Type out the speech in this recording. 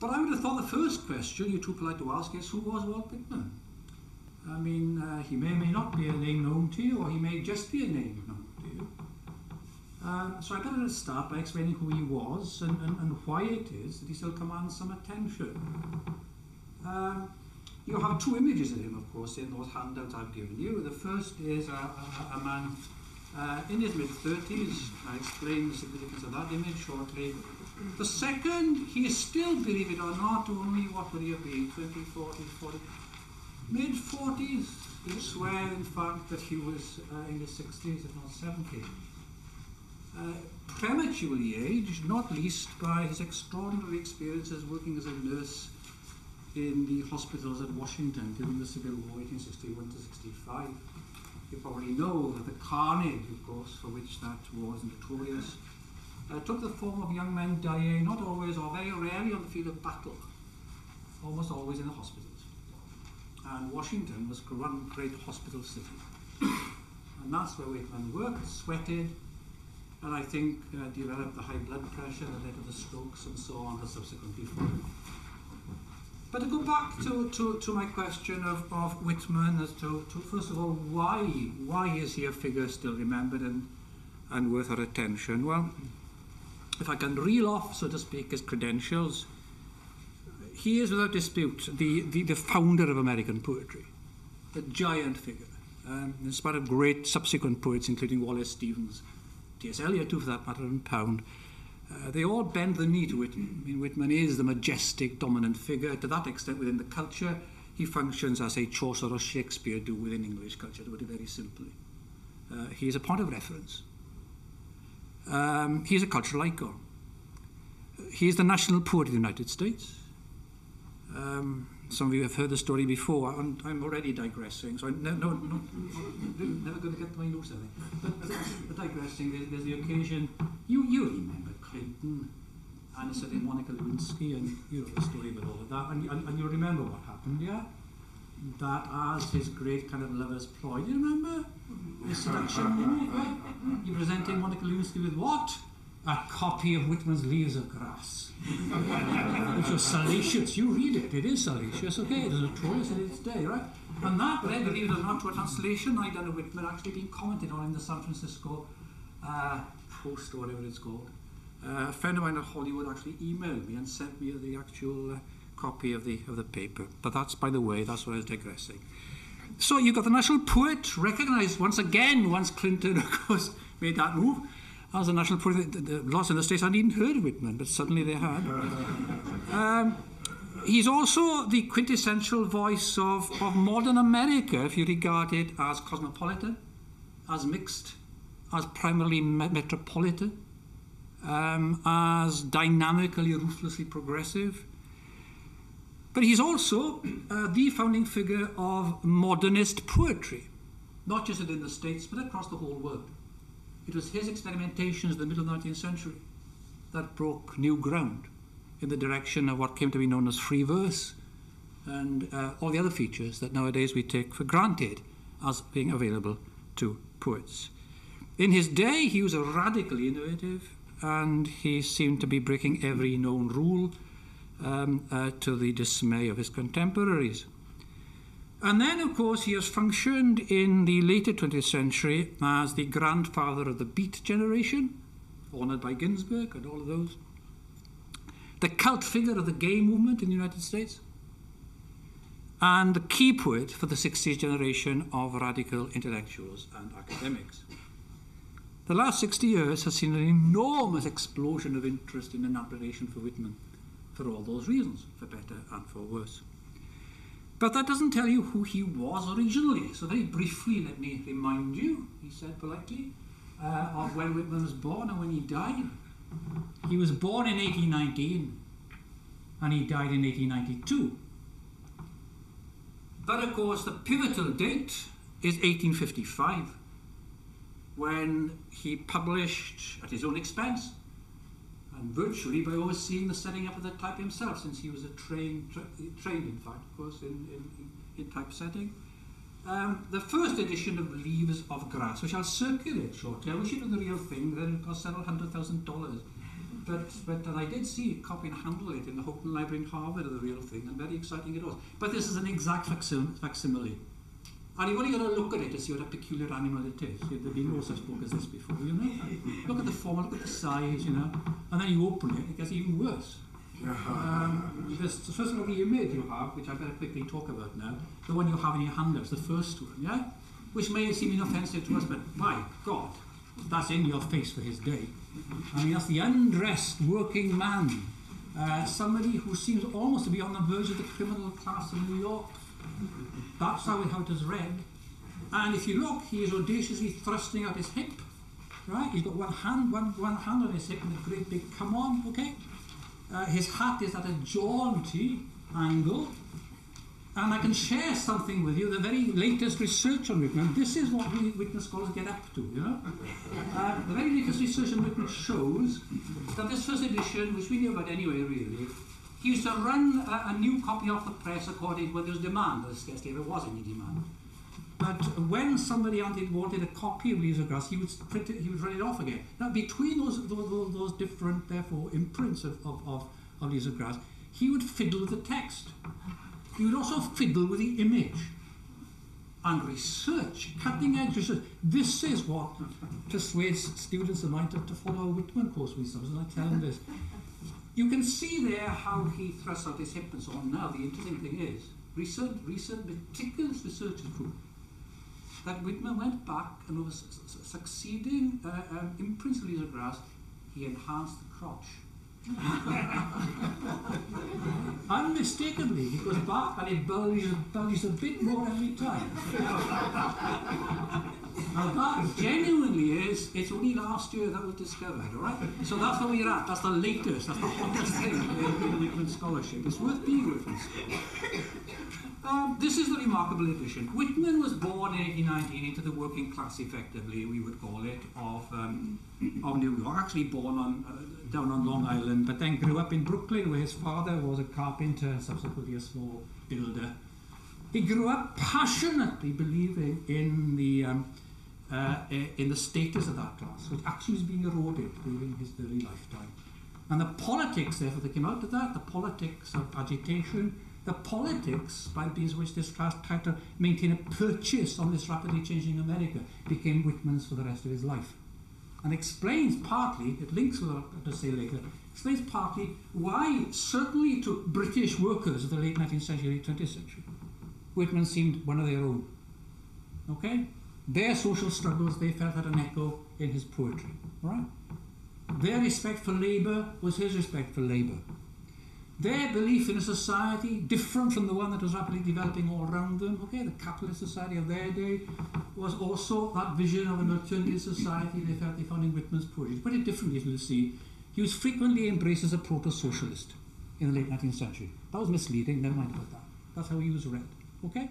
But I would have thought the first question you're too polite to ask is, who was Walt Whitman? I mean, he may or may not be a name known to you, or he may just be a name known to you. So I better start by explaining who he was and why it is that he still commands some attention. You have two images of him, of course, in those handouts I've given you. The first is a man in his mid-30s. I explain the significance of that image shortly. The second, he is still, believe it or not, only, what would he have been, 20, 40, mid-40s. You swear, in fact, that he was in his 60s, if not 70s. Prematurely aged, not least by his extraordinary experiences working as a nurse in the hospitals at Washington during the Civil War, 1861 to 65. You probably know that the carnage, of course, for which that war is notorious, took the form of young men dying, not always or very rarely on the field of battle, almost always in the hospitals. And Washington was one great hospital city. And that's where Whitman worked, sweated, and I think developed the high blood pressure that led to the strokes and so on that subsequently followed. But to go back to my question of Whitman as to first of all, why is he a figure still remembered and worth our attention? Well, if I can reel off, so to speak, his credentials, he is without dispute the founder of American poetry, a giant figure, in spite of great subsequent poets, including Wallace Stevens, T.S. Eliot too, for that matter, and Pound. They all bend the knee to Whitman. I mean, Whitman is the majestic, dominant figure. To that extent, within the culture, he functions as a Chaucer or Shakespeare do within English culture, to put it very simply. He is a point of reference. He is a cultural icon. He is the national poet of the United States. Some of you have heard the story before, and I'm already digressing, so I'm never going to get my notes, I think. But digressing, there's the occasion, you remember Clinton and a certain Monica Lewinsky, and you know the story about all of that, and you remember what happened, yeah? That as his great kind of lover's ploy, do you remember? The seduction, right? You're presenting Monica Lewinsky with what? A copy of Whitman's Leaves of Grass, which was salacious. You read it, it is salacious, okay, it is notorious in its day, right? And that led, believe it or not, to a translation I done of Whitman actually being commented on in the San Francisco Post, or whatever it's called. A friend of mine at Hollywood actually emailed me and sent me the actual copy of the paper. But that's, by the way, that's what I was digressing. So you've got the national poet, recognised once again, once Clinton, of course, made that move. As a national poet, lots in the States hadn't even heard of Whitman, but suddenly they had. He's also the quintessential voice of modern America, if you regard it as cosmopolitan, as mixed, as primarily metropolitan, as dynamically, ruthlessly progressive. But he's also the founding figure of modernist poetry, not just within the States, but across the whole world. It was his experimentations in the middle of the 19th century that broke new ground in the direction of what came to be known as free verse and all the other features that nowadays we take for granted as being available to poets. In his day, he was radically innovative, and he seemed to be breaking every known rule to the dismay of his contemporaries. And then, of course, he has functioned in the later 20th century as the grandfather of the Beat generation, honoured by Ginsberg and all of those. The cult figure of the gay movement in the United States. And the key poet for the 60s generation of radical intellectuals and academics. The last 60 years has seen an enormous explosion of interest in and admiration for Whitman, for all those reasons, for better and for worse. But that doesn't tell you who he was originally. So very briefly, let me remind you, he said politely, of when Whitman was born and when he died. He was born in 1819 and he died in 1892. But of course, the pivotal date is 1855, when he published at his own expense, and virtually by overseeing the setting up of the type himself, since he was a trained in fact, of course, in typesetting. The first edition of Leaves of Grass, which I'll circulate shortly. I wish it was the real thing, then it cost several $100,000. but I did see a copy and handle it in the Houghton Library in Harvard of the real thing, and very exciting it was. But this is an exact facsimile. And you've only got to look at it to see what a peculiar animal it is. There's been no such book as this before, you know. Look at the form, look at the size, you know. And then you open it, it gets even worse. First of all, the image you have, which I better quickly talk about now, the one you have in your handouts, the first one, yeah? Which may seem inoffensive to us, but my God, that's in your face for his day. I mean, that's the undressed working man, somebody who seems almost to be on the verge of the criminal class of New York. That's how it is read. And if you look, he is audaciously thrusting out his hip, right? He's got one hand on his hip and a great big come on, okay? His hat is at a jaunty angle, and I can share something with you, the very latest research on Whitman. This is what we Whitman scholars get up to, you know. The very latest research on Whitman shows that this first edition, which we knew about anyway, really, he used to run a new copy off the press according to when there was demand. There scarcely ever was any demand. But when somebody wanted a copy of Leaves of Grass, he would print it, he would run it off again. Now, between those different, therefore, imprints of Leaves of Grass, he would fiddle with the text. He would also fiddle with the image. And research, cutting-edge research. This is what persuades students of mine to follow a Whitman course with us, and I tell them this. You can see there how he thrusts out his hip and so on. Now, the interesting thing is, recent meticulous research has proved that Whitman went back and over succeeding imprints of Leaves of Grass, he enhanced the crotch. Unmistakably, he goes back and it bulges a bit more every time. Now that genuinely is, it's only last year that was discovered, alright? So that's where we're at, that's the latest, that's the hottest thing in Whitman scholarship. It's worth being Whitman scholar. This is the remarkable edition. Whitman was born in 1819 into the working class, effectively, we would call it, of New York. Actually born down on Long Island, but then grew up in Brooklyn, where his father was a carpenter and subsequently a small builder. He grew up passionately believing in the status of that class, which actually was being eroded during his early lifetime. And the politics, therefore, that came out of that, the politics of agitation, the politics by means of which this class tried to maintain a purchase on this rapidly changing America, became Whitman's for the rest of his life. And explains partly, it links with what I'm going to say later, explains partly why, certainly to British workers of the late 19th century, late 20th century, Whitman seemed one of their own. Okay? Their social struggles, they felt had an echo in his poetry. Right? Their respect for labour was his respect for labour. Their belief in a society different from the one that was rapidly developing all around them, okay, the capitalist society of their day, was also that vision of an alternative society they felt they found in Whitman's poetry. To put it differently, as we'll see, he was frequently embraced as a proto-socialist in the late 19th century. That was misleading, never mind about that. That's how he was read, okay?